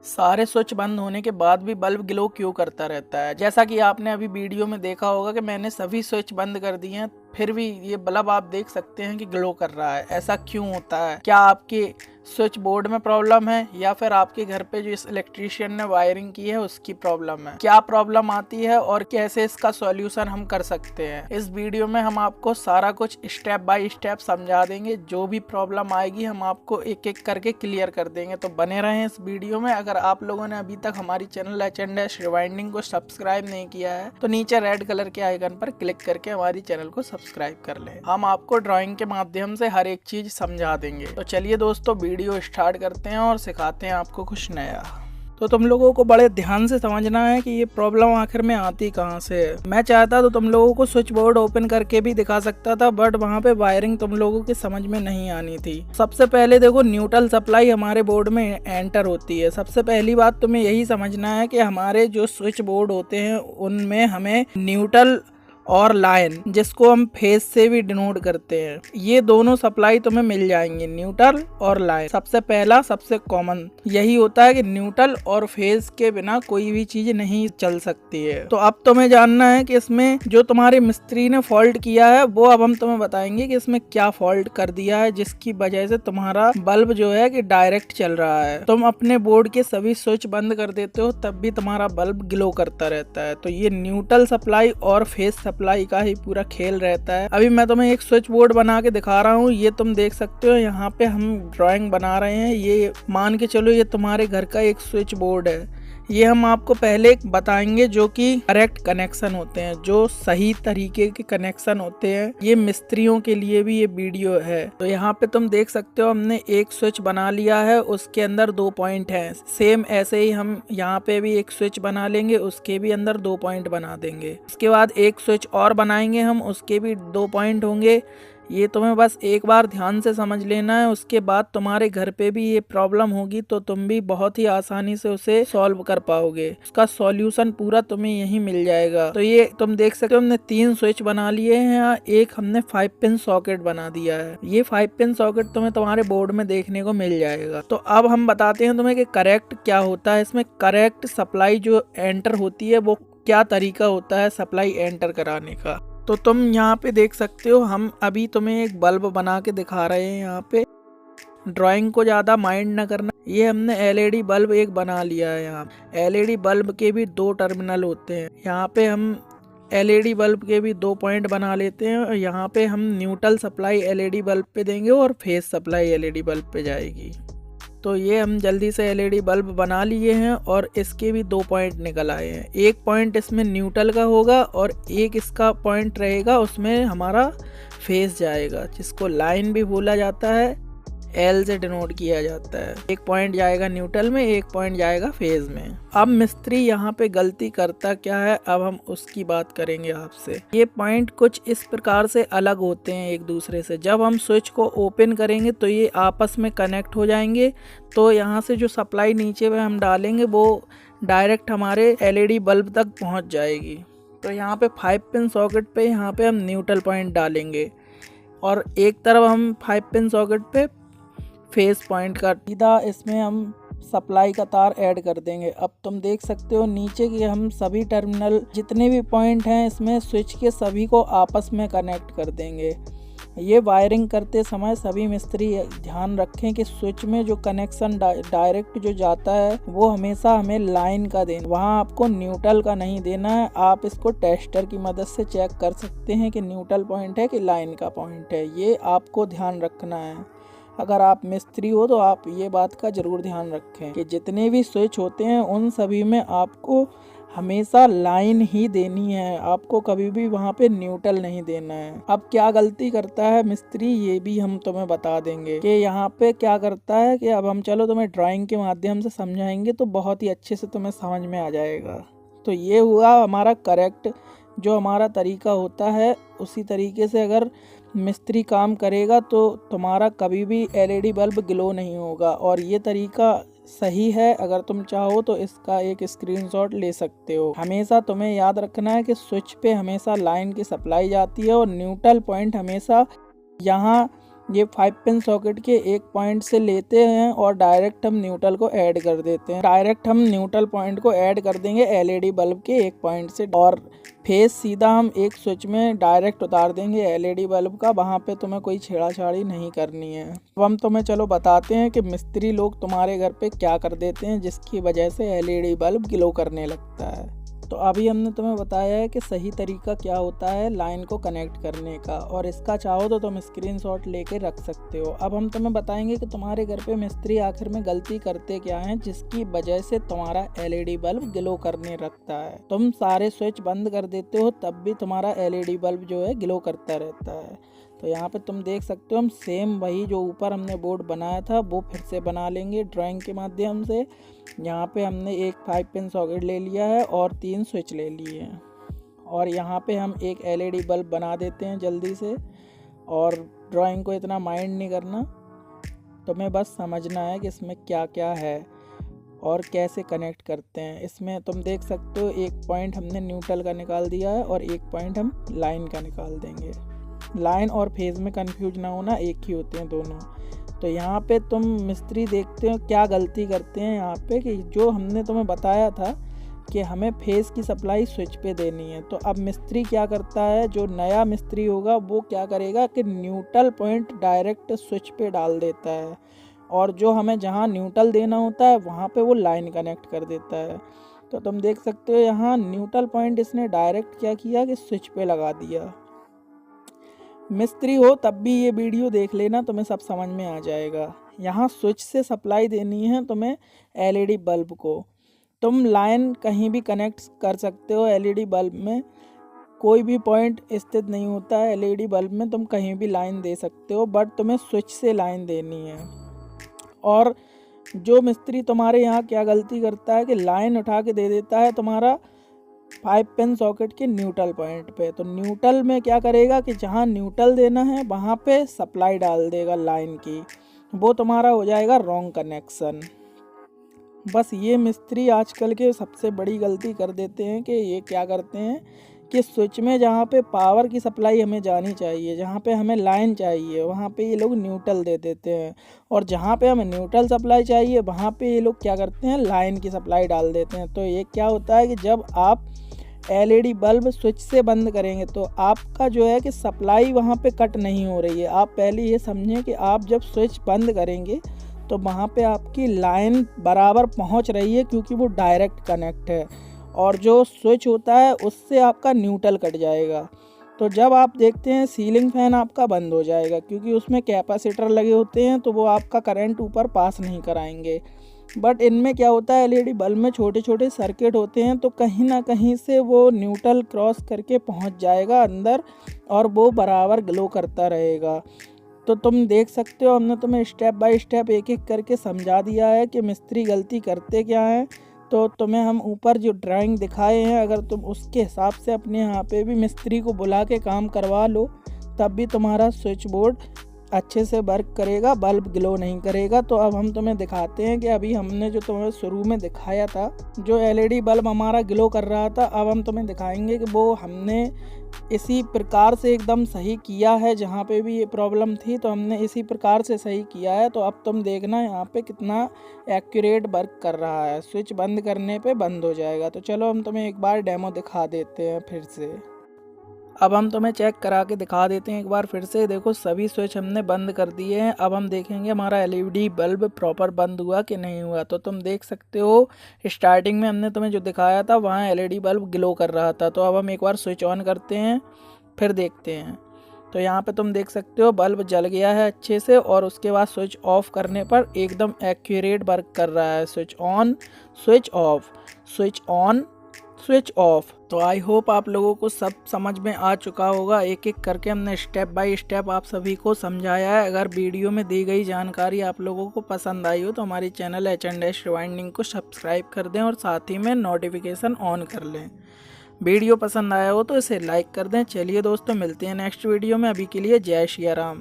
सारे स्विच बंद होने के बाद भी बल्ब ग्लो क्यों करता रहता है। जैसा कि आपने अभी वीडियो में देखा होगा कि मैंने सभी स्विच बंद कर दिए हैं, फिर भी ये बल्ब आप देख सकते हैं कि ग्लो कर रहा है। ऐसा क्यों होता है? क्या आपके स्विच बोर्ड में प्रॉब्लम है या फिर आपके घर पे जो इस इलेक्ट्रीशियन ने वायरिंग की है उसकी प्रॉब्लम है? क्या प्रॉब्लम आती है और कैसे इसका सॉल्यूशन हम कर सकते हैं? इस वीडियो में हम आपको सारा कुछ स्टेप बाय स्टेप समझा देंगे। जो भी प्रॉब्लम आएगी हम आपको एक एक करके क्लियर कर देंगे, तो बने रहें इस वीडियो में। अगर आप लोगों ने अभी तक हमारी चैनल H&S रिवाइंडिंग को सब्सक्राइब नहीं किया है तो नीचे रेड कलर के आइकन पर क्लिक करके हमारी चैनल को सब्सक्राइब कर लें। हम आपको ड्राइंग के माध्यम से हर एक चीज समझा देंगे। तो चलिए दोस्तों, वीडियो स्टार्ट करते हैं और सिखाते हैं आपको कुछ नया। तो तुम लोगों को बड़े ध्यान से समझना है कि ये प्रॉब्लम आखिर में आती कहाँ से है। मैं चाहता तो तुम लोगों को स्विच बोर्ड ओपन करके भी दिखा सकता था, बट वहाँ पे वायरिंग तुम लोगों की समझ में नहीं आनी थी। सबसे पहले देखो, न्यूट्रल सप्लाई हमारे बोर्ड में एंटर होती है। सबसे पहली बात तुम्हें यही समझना है कि हमारे जो स्विच बोर्ड होते हैं उनमें हमें न्यूट्रल और लाइन, जिसको हम फेज से भी डिनोट करते हैं, ये दोनों सप्लाई तुम्हें मिल जाएंगे, न्यूट्रल और लाइन। सबसे पहला सबसे कॉमन यही होता है कि न्यूट्रल और फेज के बिना कोई भी चीज नहीं चल सकती है। तो अब तुम्हें जानना है कि इसमें जो तुम्हारे मिस्त्री ने फॉल्ट किया है वो अब हम तुम्हें बताएंगे कि इसमें क्या फॉल्ट कर दिया है जिसकी वजह से तुम्हारा बल्ब जो है कि डायरेक्ट चल रहा है। तुम अपने बोर्ड के सभी स्विच बंद कर देते हो तब भी तुम्हारा बल्ब ग्लो करता रहता है। तो ये न्यूट्रल सप्लाई और फेज सप्लाई का ही पूरा खेल रहता है। अभी मैं तुम्हें एक स्विच बोर्ड बना के दिखा रहा हूँ, ये तुम देख सकते हो। यहाँ पे हम ड्राइंग बना रहे हैं। ये मान के चलो ये तुम्हारे घर का एक स्विच बोर्ड है। ये हम आपको पहले बताएंगे जो कि करेक्ट कनेक्शन होते हैं, जो सही तरीके के कनेक्शन होते हैं। ये मिस्त्रियों के लिए भी ये वीडियो है। तो यहाँ पे तुम देख सकते हो हमने एक स्विच बना लिया है, उसके अंदर 2 पॉइंट हैं। सेम ऐसे ही हम यहाँ पे भी एक स्विच बना लेंगे, उसके भी अंदर 2 पॉइंट बना देंगे। उसके बाद एक स्विच और बनाएंगे हम, उसके भी 2 पॉइंट होंगे। ये तुम्हें बस एक बार ध्यान से समझ लेना है। उसके बाद तुम्हारे घर पे भी ये प्रॉब्लम होगी तो तुम भी बहुत ही आसानी से उसे सॉल्व कर पाओगे। उसका सॉल्यूशन पूरा तुम्हें यहीं मिल जाएगा। तो ये तुम देख सकते हो हमने 3 स्विच बना लिए हैं, एक हमने 5 पिन सॉकेट बना दिया है। ये 5 पिन सॉकेट तुम्हें तुम्हारे बोर्ड में देखने को मिल जाएगा। तो अब हम बताते हैं तुम्हें कि करेक्ट क्या होता है। इसमें करेक्ट सप्लाई जो एंटर होती है वो क्या तरीका होता है सप्लाई एंटर कराने का। तो तुम यहाँ पे देख सकते हो, हम अभी तुम्हें एक बल्ब बना के दिखा रहे हैं। यहाँ पे ड्राइंग को ज़्यादा माइंड न करना। ये हमने एलईडी बल्ब एक बना लिया है। यहाँ एलईडी बल्ब के भी 2 टर्मिनल होते हैं। यहाँ पे हम एलईडी बल्ब के भी 2 पॉइंट बना लेते हैं और यहाँ पे हम न्यूट्रल सप्लाई एलईडी बल्ब पे देंगे और फेज सप्लाई एलईडी बल्ब पे जाएगी। तो ये हम जल्दी से एलईडी बल्ब बना लिए हैं और इसके भी 2 पॉइंट निकल आए हैं। एक पॉइंट इसमें न्यूट्रल का होगा और एक इसका पॉइंट रहेगा, उसमें हमारा फेज जाएगा, जिसको लाइन भी बोला जाता है, एल से डिनोट किया जाता है। एक पॉइंट जाएगा न्यूट्रल में, एक पॉइंट जाएगा फेज में। अब मिस्त्री यहाँ पे गलती करता क्या है, अब हम उसकी बात करेंगे आपसे। ये पॉइंट कुछ इस प्रकार से अलग होते हैं एक दूसरे से। जब हम स्विच को ओपन करेंगे तो ये आपस में कनेक्ट हो जाएंगे। तो यहाँ से जो सप्लाई नीचे में हम डालेंगे वो डायरेक्ट हमारे एलईडी बल्ब तक पहुँच जाएगी। तो यहाँ पे 5 पिन सॉकेट पे यहाँ पे हम न्यूट्रल पॉइंट डालेंगे और एक तरफ हम 5 पिन सॉकेट पे फेस पॉइंट का सीधा इसमें हम सप्लाई का तार ऐड कर देंगे। अब तुम देख सकते हो नीचे के हम सभी टर्मिनल जितने भी पॉइंट हैं इसमें स्विच के सभी को आपस में कनेक्ट कर देंगे। ये वायरिंग करते समय सभी मिस्त्री ध्यान रखें कि स्विच में जो कनेक्शन डायरेक्ट जो जाता है वो हमेशा हमें लाइन का देना, वहाँ आपको न्यूट्रल का नहीं देना है। आप इसको टेस्टर की मदद से चेक कर सकते हैं कि न्यूट्रल पॉइंट है कि लाइन का पॉइंट है। ये आपको ध्यान रखना है। अगर आप मिस्त्री हो तो आप ये बात का जरूर ध्यान रखें कि जितने भी स्विच होते हैं उन सभी में आपको हमेशा लाइन ही देनी है, आपको कभी भी वहाँ पे न्यूट्रल नहीं देना है। अब क्या गलती करता है मिस्त्री ये भी हम तुम्हें बता देंगे कि यहाँ पे क्या करता है कि अब हम चलो तुम्हें ड्राइंग के माध्यम से समझाएंगे तो बहुत ही अच्छे से तुम्हें समझ में आ जाएगा। तो ये हुआ हमारा करेक्ट जो हमारा तरीका होता है, उसी तरीके से अगर मिस्त्री काम करेगा तो तुम्हारा कभी भी एलईडी बल्ब ग्लो नहीं होगा। और ये तरीका सही है, अगर तुम चाहो तो इसका एक स्क्रीनशॉट ले सकते हो। हमेशा तुम्हें याद रखना है कि स्विच पे हमेशा लाइन की सप्लाई जाती है और न्यूट्रल पॉइंट हमेशा यहाँ ये 5 पिन सॉकेट के एक पॉइंट से लेते हैं और डायरेक्ट हम न्यूट्रल को ऐड कर देते हैं। डायरेक्ट हम न्यूट्रल पॉइंट को ऐड कर देंगे एलईडी बल्ब के एक पॉइंट से, और फेस सीधा हम एक स्विच में डायरेक्ट उतार देंगे एलईडी बल्ब का। वहाँ पे तुम्हें कोई छेड़ाछाड़ी नहीं करनी है। अब हम तुम्हें चलो बताते हैं कि मिस्त्री लोग तुम्हारे घर पे क्या कर देते हैं जिसकी वजह से एलईडी बल्ब ग्लो करने लगता है। तो अभी हमने तुम्हें बताया है कि सही तरीका क्या होता है लाइन को कनेक्ट करने का, और इसका चाहो तो तुम स्क्रीनशॉट लेके रख सकते हो। अब हम तुम्हें बताएंगे कि तुम्हारे घर पे मिस्त्री आखिर में गलती करते क्या हैं जिसकी वजह से तुम्हारा एलईडी बल्ब ग्लो करने लगता है। तुम सारे स्विच बंद कर देते हो तब भी तुम्हारा एलईडी बल्ब जो है ग्लो करता रहता है। तो यहाँ पे तुम देख सकते हो हम सेम वही जो ऊपर हमने बोर्ड बनाया था वो फिर से बना लेंगे ड्राइंग के माध्यम से। यहाँ पे हमने एक 5 पिन सॉकेट ले लिया है और 3 स्विच ले लिए हैं, और यहाँ पे हम एक एलईडी बल्ब बना देते हैं जल्दी से। और ड्राइंग को इतना माइंड नहीं करना, तुम्हें बस समझना है कि इसमें क्या क्या है और कैसे कनेक्ट करते हैं। इसमें तुम देख सकते हो एक पॉइंट हमने न्यूट्रल का निकाल दिया है और एक पॉइंट हम लाइन का निकाल देंगे। लाइन और फेज में कंफ्यूज ना होना, एक ही होते हैं दोनों। तो यहाँ पे तुम मिस्त्री देखते हो क्या गलती करते हैं यहाँ पे, कि जो हमने तुम्हें बताया था कि हमें फेज की सप्लाई स्विच पे देनी है, तो अब मिस्त्री क्या करता है, जो नया मिस्त्री होगा वो क्या करेगा कि न्यूट्रल पॉइंट डायरेक्ट स्विच पे डाल देता है, और जो हमें जहाँ न्यूट्रल देना होता है वहाँ पे वो लाइन कनेक्ट कर देता है। तो तुम देख सकते हो यहाँ न्यूट्रल पॉइंट इसने डायरेक्ट क्या किया कि स्विच पे लगा दिया। मिस्त्री हो तब भी ये वीडियो देख लेना, तुम्हें सब समझ में आ जाएगा। यहाँ स्विच से सप्लाई देनी है तुम्हें एलईडी बल्ब को। तुम लाइन कहीं भी कनेक्ट कर सकते हो एलईडी बल्ब में, कोई भी पॉइंट स्थित नहीं होता है एलईडी बल्ब में, तुम कहीं भी लाइन दे सकते हो, बट तुम्हें स्विच से लाइन देनी है। और जो मिस्त्री तुम्हारे यहाँ क्या गलती करता है कि लाइन उठा के दे देता है तुम्हारा 5 पिन सॉकेट के न्यूट्रल पॉइंट पे। तो न्यूट्रल में क्या करेगा कि जहाँ न्यूट्रल देना है वहाँ पे सप्लाई डाल देगा लाइन की, वो तुम्हारा हो जाएगा रॉन्ग कनेक्शन। बस ये मिस्त्री आजकल के सबसे बड़ी गलती कर देते हैं कि ये क्या करते हैं कि स्विच में जहाँ पे पावर की सप्लाई हमें जानी चाहिए, जहाँ पे हमें लाइन चाहिए, वहाँ पे ये लोग न्यूट्रल दे देते हैं, और जहाँ पे हमें न्यूट्रल सप्लाई चाहिए वहाँ पे ये लोग क्या करते हैं लाइन की सप्लाई डाल देते हैं। तो ये क्या होता है कि जब आप एलईडी बल्ब स्विच से बंद करेंगे तो आपका जो है कि सप्लाई वहाँ पे कट नहीं हो रही है। आप पहले ये समझें कि आप जब स्विच बंद करेंगे तो वहाँ पे आपकी लाइन बराबर पहुँच रही है, क्योंकि वो डायरेक्ट कनेक्ट है, और जो स्विच होता है उससे आपका न्यूट्रल कट जाएगा। तो जब आप देखते हैं सीलिंग फैन आपका बंद हो जाएगा, क्योंकि उसमें कैपेसिटर लगे होते हैं तो वो आपका करंट ऊपर पास नहीं कराएंगे। बट इनमें क्या होता है एलईडी बल्ब में छोटे छोटे सर्किट होते हैं, तो कहीं ना कहीं से वो न्यूट्रल क्रॉस करके पहुंच जाएगा अंदर, और वो बराबर ग्लो करता रहेगा। तो तुम देख सकते हो हमने तुम्हें स्टेप बाय स्टेप एक एक करके समझा दिया है कि मिस्त्री गलती करते क्या हैं। तो तुम्हें हम ऊपर जो ड्राइंग दिखाए हैं, अगर तुम उसके हिसाब से अपने यहाँ पे भी मिस्त्री को बुला के काम करवा लो, तब भी तुम्हारा स्विच बोर्ड अच्छे से वर्क करेगा, बल्ब ग्लो नहीं करेगा। तो अब हम तुम्हें दिखाते हैं कि अभी हमने जो तुम्हें शुरू में दिखाया था, जो एलईडी बल्ब हमारा ग्लो कर रहा था, अब हम तुम्हें दिखाएंगे कि वो हमने इसी प्रकार से एकदम सही किया है। जहाँ पे भी ये प्रॉब्लम थी तो हमने इसी प्रकार से सही किया है। तो अब तुम देखना यहाँ पे कितना एक्यूरेट वर्क कर रहा है, स्विच बंद करने पे बंद हो जाएगा। तो चलो हम तुम्हें एक बार डेमो दिखा देते हैं फिर से। अब हम तुम्हें चेक करा के दिखा देते हैं एक बार फिर से। देखो सभी स्विच हमने बंद कर दिए हैं। अब हम देखेंगे हमारा एलईडी बल्ब प्रॉपर बंद हुआ कि नहीं हुआ। तो तुम देख सकते हो स्टार्टिंग में हमने तुम्हें जो दिखाया था वहाँ एलईडी बल्ब ग्लो कर रहा था। तो अब हम एक बार स्विच ऑन करते हैं, फिर देखते हैं। तो यहाँ पे तुम देख सकते हो बल्ब जल गया है अच्छे से, और उसके बाद स्विच ऑफ करने पर एकदम एक्यूरेट वर्क कर रहा है। Switch on, switch off, switch on, switch off. तो आई होप आप लोगों को सब समझ में आ चुका होगा। एक एक करके हमने स्टेप बाय स्टेप आप सभी को समझाया है। अगर वीडियो में दी गई जानकारी आप लोगों को पसंद आई हो तो हमारी चैनल H&S रिवाइंडिंग को सब्सक्राइब कर दें और साथ ही में नोटिफिकेशन ऑन कर लें। वीडियो पसंद आया हो तो इसे लाइक कर दें। चलिए दोस्तों, मिलते हैं नेक्स्ट वीडियो में। अभी के लिए जय श्री राम।